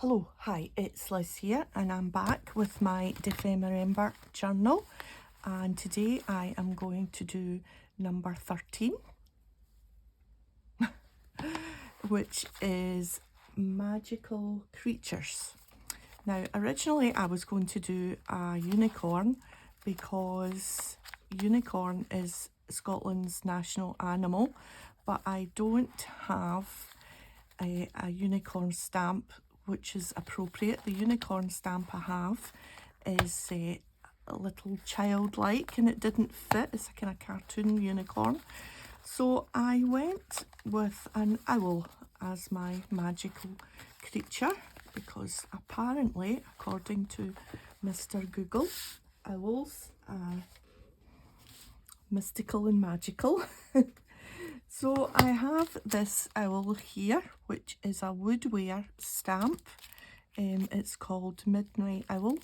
Hello, hi, it's Liz here and I'm back with my Dephemerember journal, and today I am going to do number 13, which is magical creatures. Now originally I was going to do a unicorn because unicorn is Scotland's national animal, but I don't have a unicorn stamp which is appropriate. The unicorn stamp I have is a little childlike and it didn't fit. It's a kind of cartoon unicorn. So I went with an owl as my magical creature because apparently, according to Mr. Google, owls are mystical and magical. So I have this owl here, which is a woodware stamp. It's called Midnight Owl.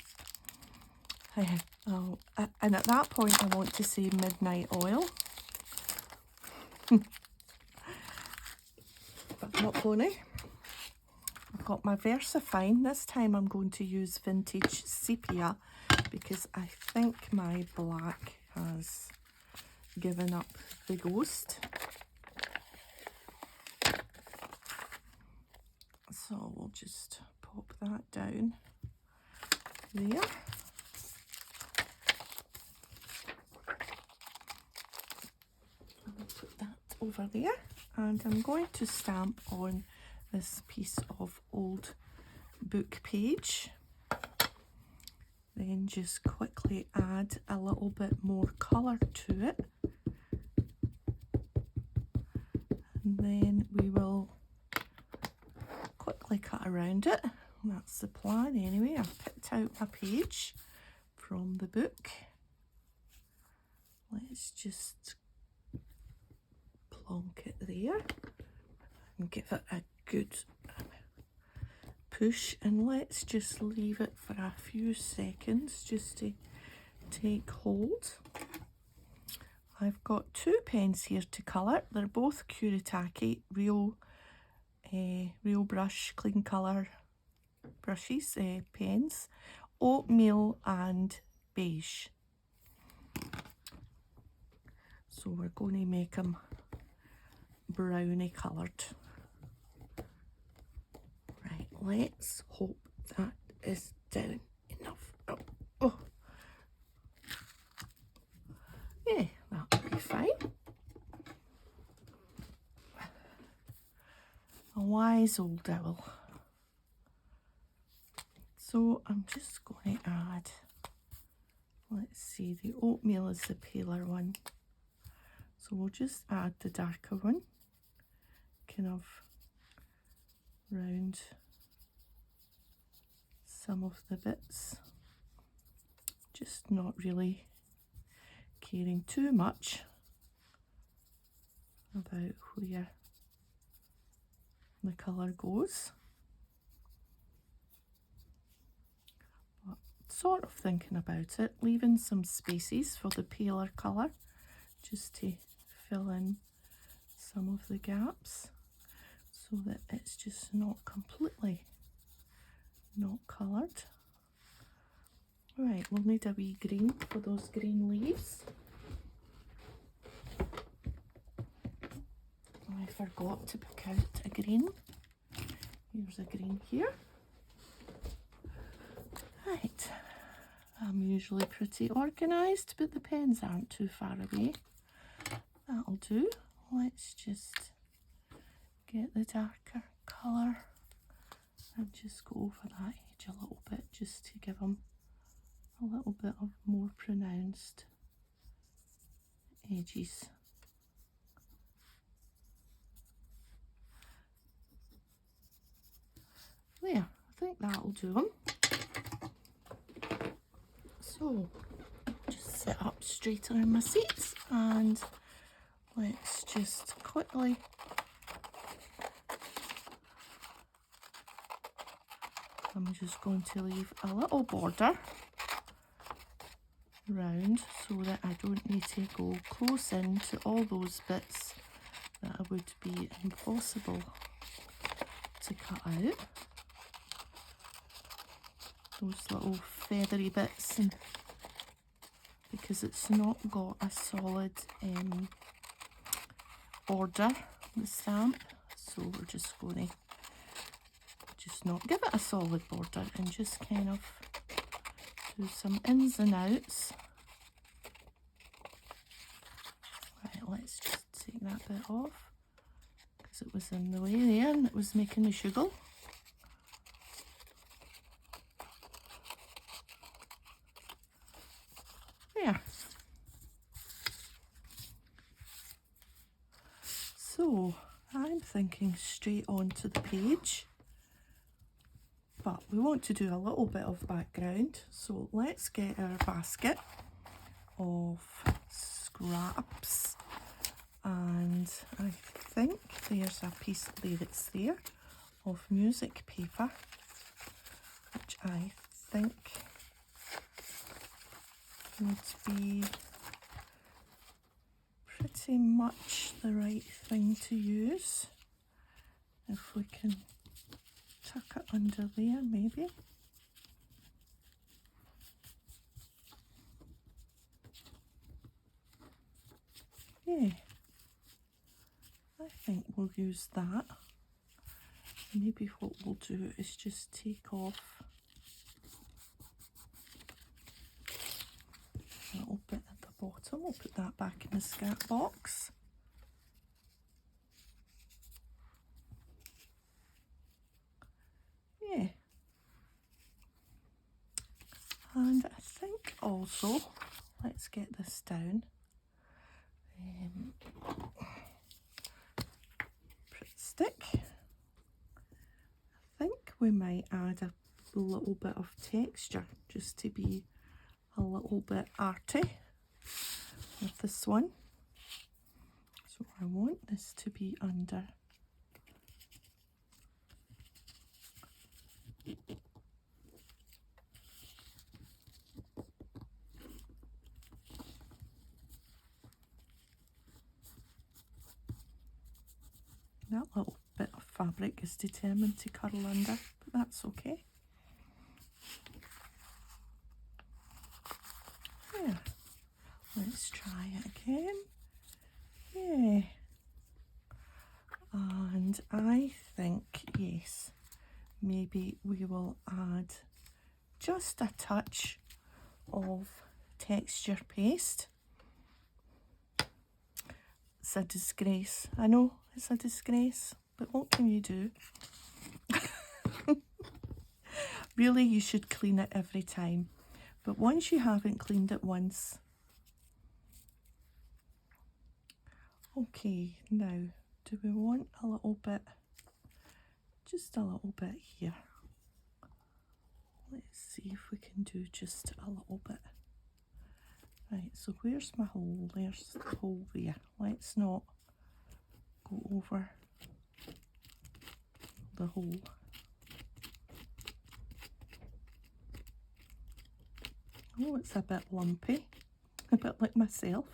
And at that point I want to say Midnight Oil. But not going. I've got my VersaFine. This time I'm going to use vintage sepia because I think my black has given up the ghost. So we'll just pop that down there. I'll put that over there, and I'm going to stamp on this piece of old book page. Then just quickly add a little bit more colour to it. And then we will quickly cut around it. That's the plan anyway. I've picked out my page from the book. Let's just plonk it there and give it a good push, and let's just leave it for a few seconds just to take hold. I've got two pens here to colour. They're both Kuretake real brush, clean colour brushes, pens, oatmeal and beige. So we're going to make them browny coloured. Right, let's hope that is down enough. Oh. Yeah, that'll be fine. A wise old owl. So I'm just going to add, let's see, the oatmeal is the paler one. So we'll just add the darker one, kind of round some of the bits. Just not really caring too much about where the colour goes. But sort of thinking about it, leaving some spaces for the paler colour just to fill in some of the gaps so that it's just not completely not coloured. Right, we'll need a wee green for those green leaves. I forgot to pick out a green. Here's a green here. Right, I'm usually pretty organised, but the pens aren't too far away. That'll do. Let's just get the darker colour and just go over that edge a little bit just to give them a little bit of more pronounced edges. There, I think that'll do them. So, just sit up straighter in my seat and let's just quickly I'm just going to leave a little border round so that I don't need to go close in to all those bits that would be impossible to cut out. those little feathery bits, and because it's not got a solid border, the stamp, so we're just going to just not give it a solid border and just kind of do some ins and outs. Right, let's just take that bit off because it was in the way there and it was making me struggle. There. So I'm thinking straight onto the page, but we want to do a little bit of background, so let's get our basket of scraps, and I think there's a piece there that's there of music paper, which I think would be pretty much the right thing to use. If we can tuck it under there, maybe. Yeah, I think we'll use that. Maybe what we'll do is just take off a little bit at the bottom. We'll put that back in the scrap box. Yeah. And I think also, let's get this down. Pretty stick. I think we might add a little bit of texture just to be a little bit arty with this one. So I want this to be under that little bit of fabric is determined to curl under, but that's okay. Yeah, let's try it again. Yeah, and I think, yes, maybe we will add just a touch of texture paste. It's a disgrace. I know it's a disgrace, but what can you do? Really, you should clean it every time. But once you haven't cleaned it once. Okay, now, do we want a little bit, just a little bit here? Let's see if we can do just a little bit. Right, so where's my hole? There's the hole there. Let's not go over the hole. Oh, it's a bit lumpy, a bit like myself.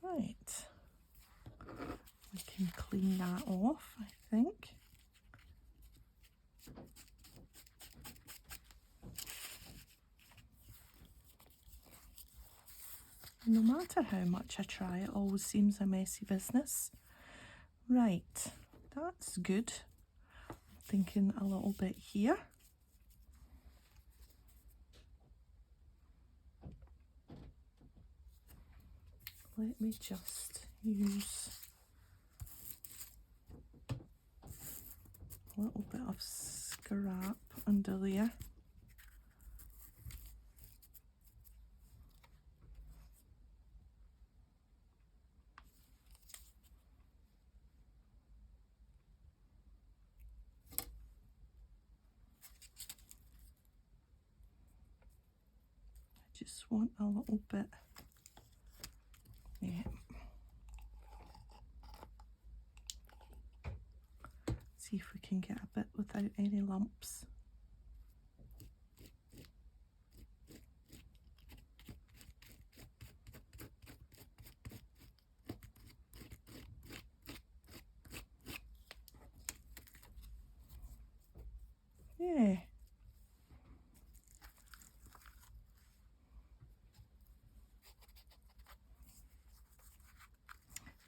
Right, we can clean that off, I think. No matter how much I try, it always seems a messy business. Right, that's good. I'm thinking a little bit here. Let me just use a little bit of scrap under there. I just want a little bit. Yeah. See if we can get a bit without any lumps. Yeah.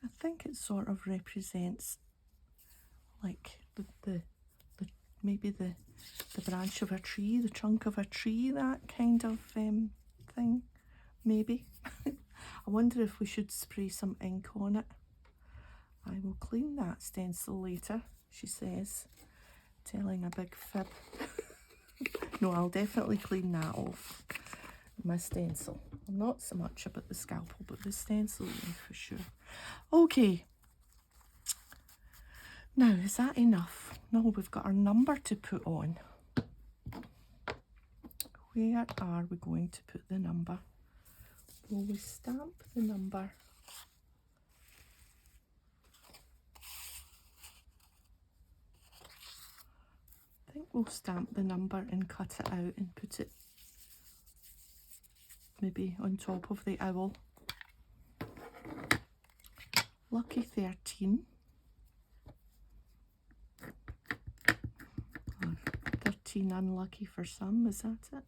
I think it sort of represents like the maybe the branch of a tree, the trunk of a tree, that kind of thing, maybe. I wonder if we should spray some ink on it. I will clean that stencil later, she says, telling a big fib. No, I'll definitely clean that off, my stencil. I'm not so much about the scalpel, but the stencil, yeah, for sure. Okay. Now, is that enough? No, we've got our number to put on. Where are we going to put the number? Will we stamp the number? I think we'll stamp the number and cut it out and put it maybe on top of the owl. Lucky 13. Or 13 unlucky for some, is that it?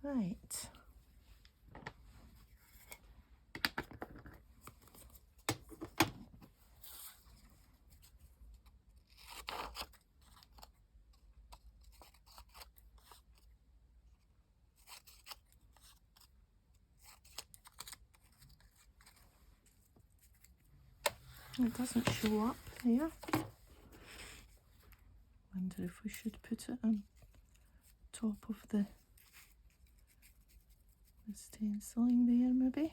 Right. It doesn't show up there. Wonder if we should put it on top of the stenciling there, maybe.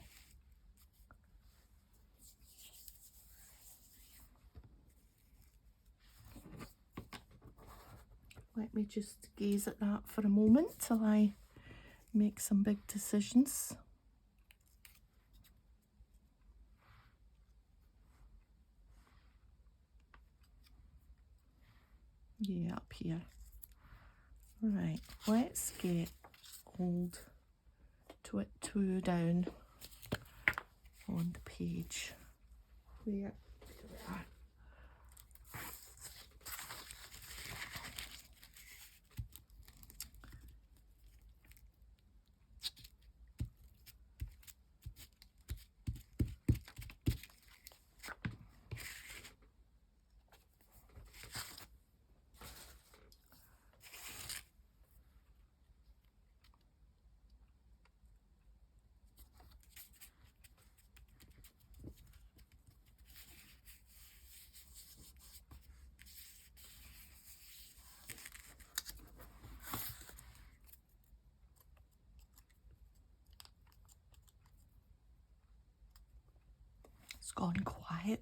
Let me just gaze at that for a moment till I make some big decisions. Yeah, up here. Right, let's get old Twit 2 down on the page. Where? It's gone quiet.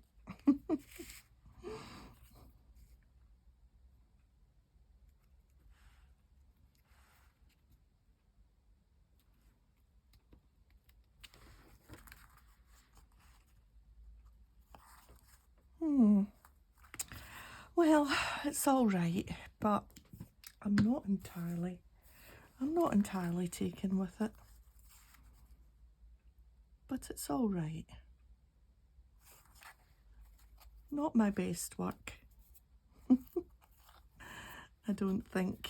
Well, it's all right, but I'm not entirely taken with it. But it's all right. Not my best work. I don't think.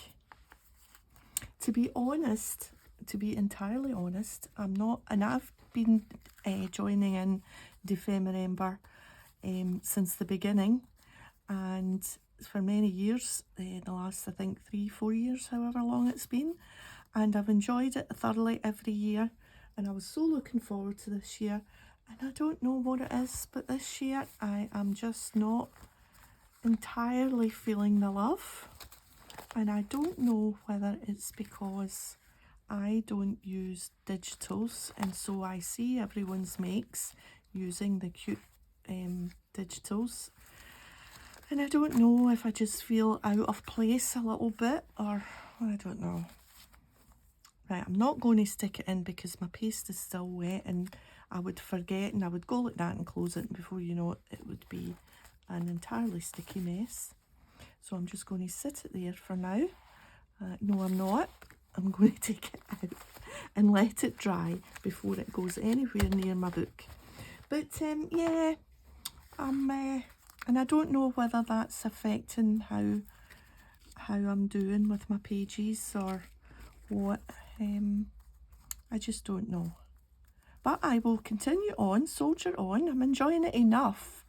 To be honest, to be entirely honest, I'm not, and I've been joining in Dephemerember since the beginning, and for many years, the last I think 3-4 years, however long it's been, and I've enjoyed it thoroughly every year, and I was so looking forward to this year, and I don't know what it is, but this year I am just not entirely feeling the love. And I don't know whether it's because I don't use digitals, and so I see everyone's makes using the cute digitals, and I don't know if I just feel out of place a little bit, or I don't know. Right, I'm not going to stick it in because my paste is still wet and I would forget, and I would go like that and close it, and before you know it, it would be an entirely sticky mess. So I'm just going to sit it there for now. No, I'm not. I'm going to take it out and let it dry before it goes anywhere near my book. But yeah, and I don't know whether that's affecting how I'm doing with my pages or what. I just don't know. But I will continue on, soldier on. I'm enjoying it enough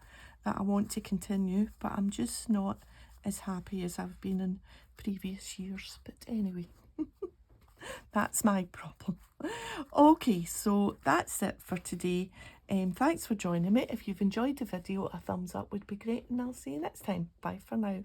that I want to continue, but I'm just not as happy as I've been in previous years. But anyway, that's my problem. Okay, so that's it for today. Thanks for joining me. If you've enjoyed the video, a thumbs up would be great, and I'll see you next time. Bye for now.